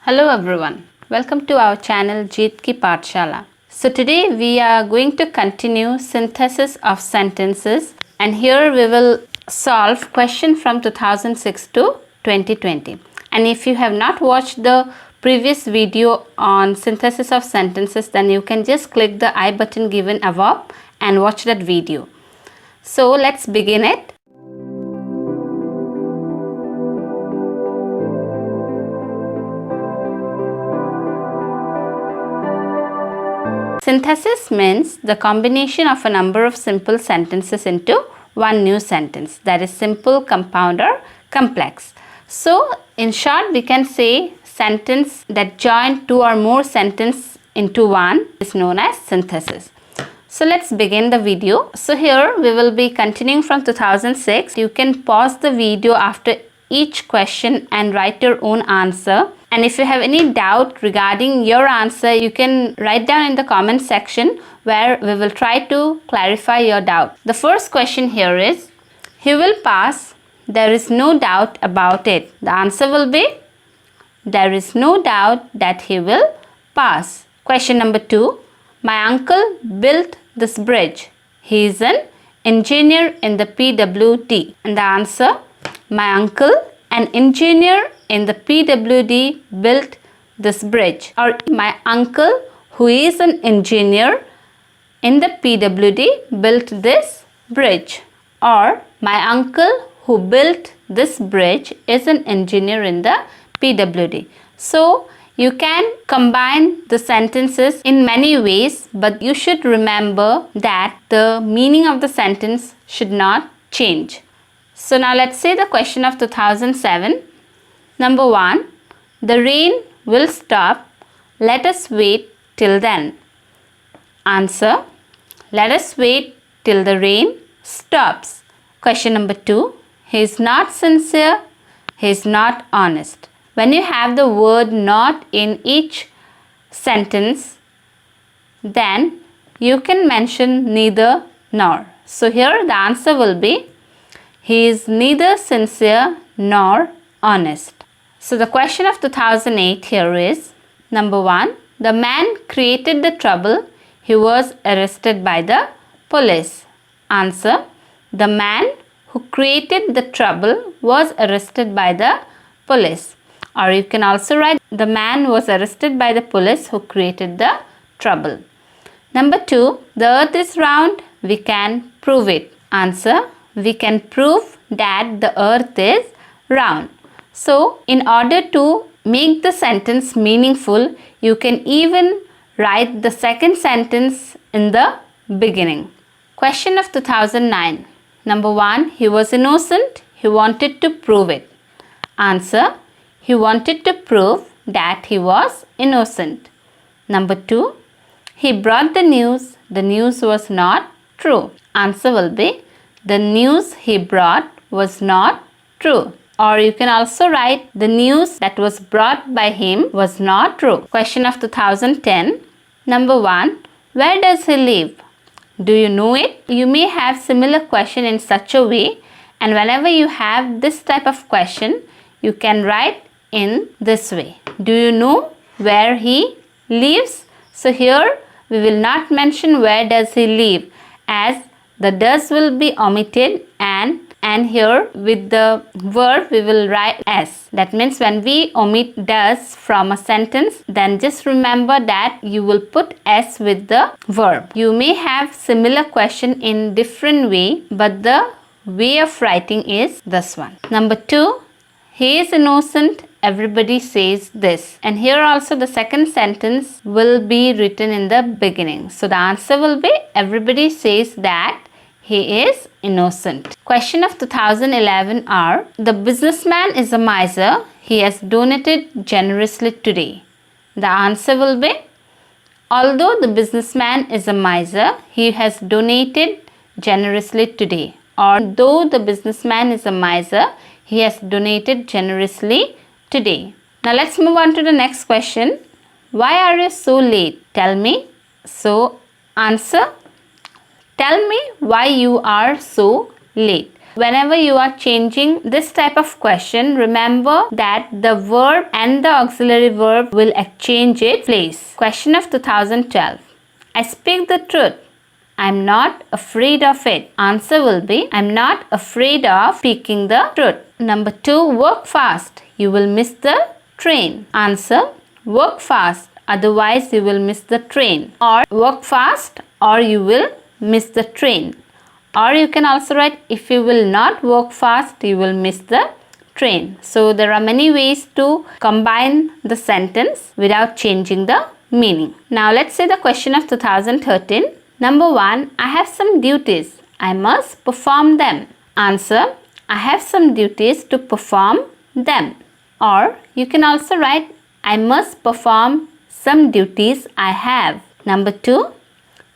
Hello everyone, welcome to our channel Jeet Ki Pathshala. So today we are going to continue synthesis of sentences, and here we will solve question from 2006 to 2020. And if you have not watched the previous video on synthesis of sentences, then you can just click the I button given above and watch that video. So let's begin it. Synthesis means the combination of a number of simple sentences into one new sentence, that is simple, compound or complex. So in short we can say sentence that join two or more sentences into one is known as synthesis. So let's begin the video. So here we will be continuing from 2006. You can pause the video after each question and write your own answer. And if you have any doubt regarding your answer, you can write down in the comment section where we will try to clarify your doubt. The first question here is, he will pass, there is no doubt about it. The answer will be, there is no doubt that he will pass. Question number 2, my uncle built this bridge. He is an engineer in the PWD. And the answer, my uncle, an engineer in the PWD, built this bridge. Or my uncle, who is an engineer in the PWD, built this bridge. Or my uncle who built this bridge is an engineer in the PWD. So you can combine the sentences in many ways, but you should remember that the meaning of the sentence should not change. So now let's say the question of 2007. Number 1, the rain will stop. Let us wait till then. Answer, let us wait till the rain stops. Question number 2, he is not sincere. He is not honest. When you have the word not in each sentence, then you can mention neither nor. So here the answer will be, he is neither sincere nor honest. So the question of 2008 here is, number 1, the man created the trouble. He was arrested by the police. Answer, the man who created the trouble was arrested by the police. Or you can also write, the man was arrested by the police who created the trouble. Number 2, the earth is round. We can prove it. Answer, we can prove that the earth is round. So in order to make the sentence meaningful, you can even write the second sentence in the beginning. Question of 2009. Number 1, he was innocent. He wanted to prove it. Answer, he wanted to prove that he was innocent. Number 2, he brought the news. The news was not true. Answer will be, the news he brought was not true. Or you can also write, the news that was brought by him was not true. Question of 2010. Number 1, where does he live? Do you know it? You may have similar question in such a way, and whenever you have this type of question, you can write in this way. Do you know where he lives? So here we will not mention where does he live, as the does will be omitted, and here with the verb we will write s. That means when we omit does from a sentence, then just remember that you will put s with the verb. You may have similar question in different way, but the way of writing is this one. Number 2, he is innocent. Everybody says this. And here also the second sentence will be written in the beginning. So the answer will be, everybody says that he is innocent. Question of 2011 are, the businessman is a miser. He has donated generously today. The answer will be, although the businessman is a miser, he has donated generously today. Or though the businessman is a miser, he has donated generously today. Now let's move on to the next question. Why are you so late? Tell me. So answer, tell me why you are so late. Whenever you are changing this type of question, remember that the verb and the auxiliary verb will exchange its place. Question of 2012. I speak the truth. I'm not afraid of it. Answer will be, I'm not afraid of speaking the truth. Number 2, work fast. You will miss the train. Answer, work fast. Otherwise, you will miss the train. Or work fast or you will miss the train. Or you can also write, if you will not work fast, you will miss the train. So there are many ways to combine the sentence without changing the meaning. Now let's say the question of 2013. Number 1, I have some duties. I must perform them. Answer, I have some duties to perform them. Or you can also write, I must perform some duties I have. Number 2,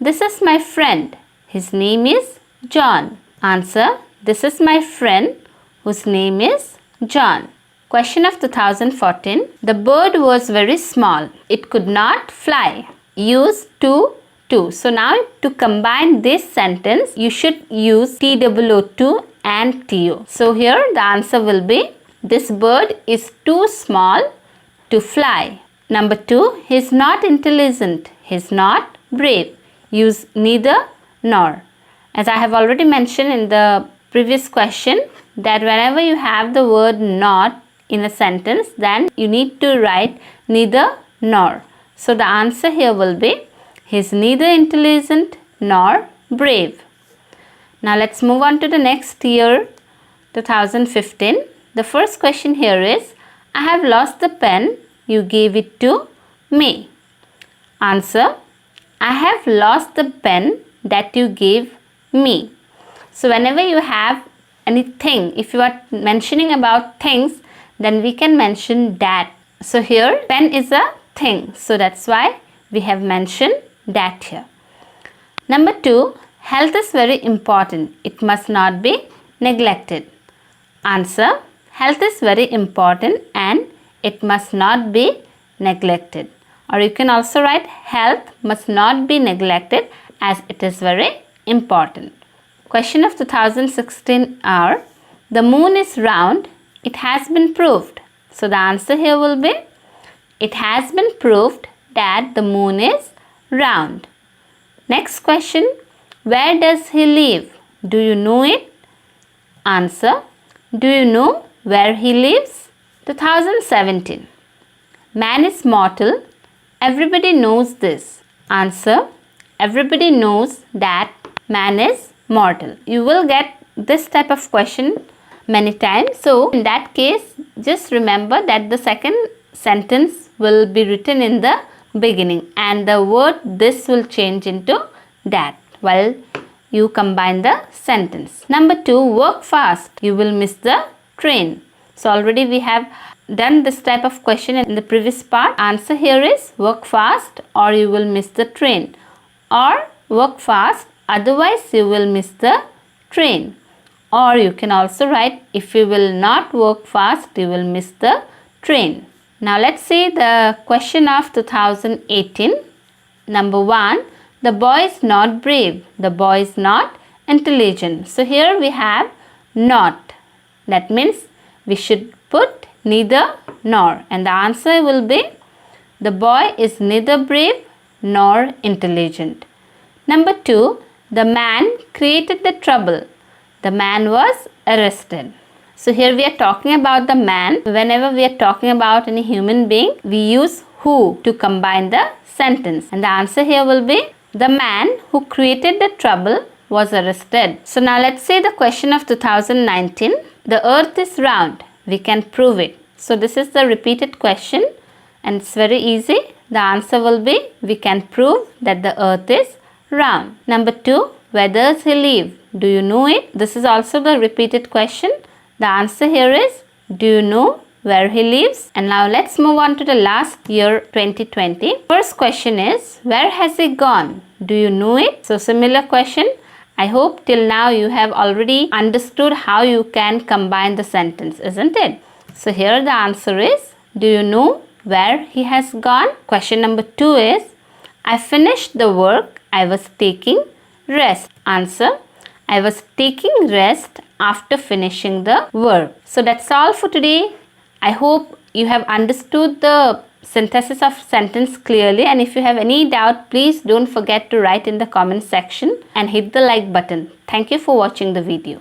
this is my friend. His name is John. Answer, this is my friend whose name is John. Question of 2014. The bird was very small. It could not fly. Use to. So now to combine this sentence, you should use TOO and TO. So here the answer will be, this bird is too small to fly. Number 2, he is not intelligent. He is not brave. Use neither nor. As I have already mentioned in the previous question, that whenever you have the word not in a sentence, then you need to write neither nor. So the answer here will be, he is neither intelligent nor brave. Now let's move on to the next year, 2015. The first question here is, I have lost the pen. You gave it to me. Answer, I have lost the pen that you gave me. So whenever you have anything, if you are mentioning about things, then we can mention that. So here pen is a thing. So that's why we have mentioned that here. Number 2, health is very important. It must not be neglected. Answer, health is very important and it must not be neglected. Or you can also write, health must not be neglected as it is very important. Question of 2016 are, the moon is round. It has been proved. So the answer here will be, it has been proved that the moon is round. Next question, where does he live? Do you know it? Answer, do you know where he lives? 2017. Man is mortal. Everybody knows this. Answer, everybody knows that man is mortal. You will get this type of question many times. So in that case, just remember that the second sentence will be written in the beginning and the word this will change into that while you combine the sentence. Number 2, work fast. You will miss the train. So already we have done this type of question in the previous part. Answer here is, work fast or you will miss the train. Or work fast, otherwise you will miss the train. Or you can also write, if you will not work fast, you will miss the train. Now let's see the question of 2018. Number 1, the boy is not brave. The boy is not intelligent. So here we have not. That means we should put neither nor. And the answer will be, the boy is neither brave nor intelligent. Number 2, the man created the trouble. The man was arrested. So here we are talking about the man. Whenever we are talking about any human being, we use who to combine the sentence. And the answer here will be, the man who created the trouble was arrested. So now let's say the question of 2019. The earth is round. We can prove it. So this is the repeated question and it's very easy. The answer will be, we can prove that the earth is round. Number 2, where does he live? Do you know it? This is also the repeated question. The answer here is, do you know where he lives? And now let's move on to the last year, 2020. First question is, where has he gone? Do you know it? So similar question. I hope till now you have already understood how you can combine the sentence, isn't it? So here the answer is, do you know where he has gone? Question number 2 is, I finished the work. I was taking rest. Answer, I was taking rest after finishing the verb. So that's all for today. I hope you have understood the synthesis of sentence clearly, and if you have any doubt, please don't forget to write in the comment section and hit the like button. Thank you for watching the video.